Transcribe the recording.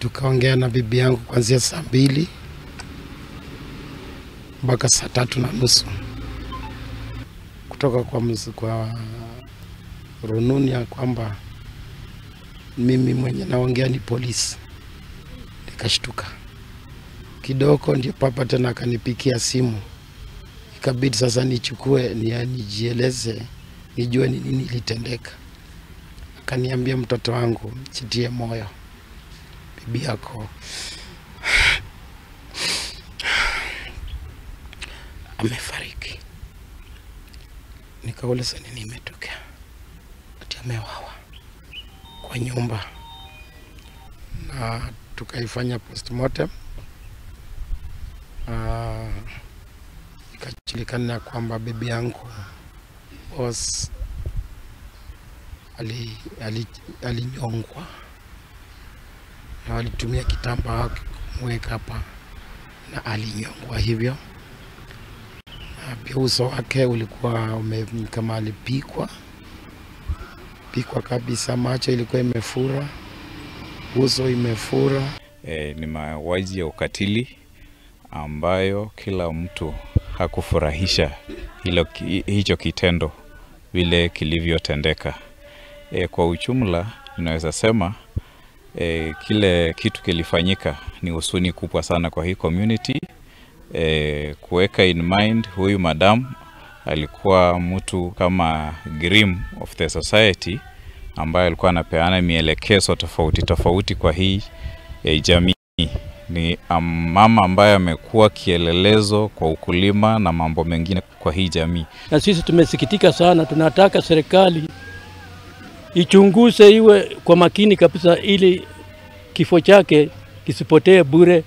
Tukaongea na bibi yangu kuanzia saa 2 mpaka saa 3:30 kutoka kwa rununi ya kwamba mimi mwenye naongea ni polisi. Nikashtuka kidogo, ndio papa tena akanipikia simu. Ikabidi sasa nichukue nijieleze, nijue ni nini ilitendeka. Akaniambia, mtoto wangu, jitie moyo, bibi yako amefariki. Nikauliza nini imetokea? Ati amewawa kwa nyumba. Na tukaifanya postmortem. Ikajulikana kwamba bibi yangu alinyongwa. Na walitumia kitambaa kumweka hapa na alinyongwa hivyo. Pia uso wake ulikuwa kama alipikwa kabisa, macho ilikuwa imefura, uso imefura. Ni mauaji ya ukatili ambayo kila mtu hakufurahisha hicho kitendo vile kilivyotendeka. Kwa ujumla ninaweza sema kile kitu kilifanyika ni huzuni kubwa sana kwa hii community. Kuweka in mind huyu madam alikuwa mtu kama grim of the society ambaye alikuwa anapeana mielekezo tofauti kwa hii jamii. Ni mama ambaye amekuwa kielelezo kwa ukulima na mambo mengine kwa hii jamii. Na sisi tumesikitika sana, tunataka serikali ichunguze iwe kwa makini kabisa ili kifo chake kisipotee bure.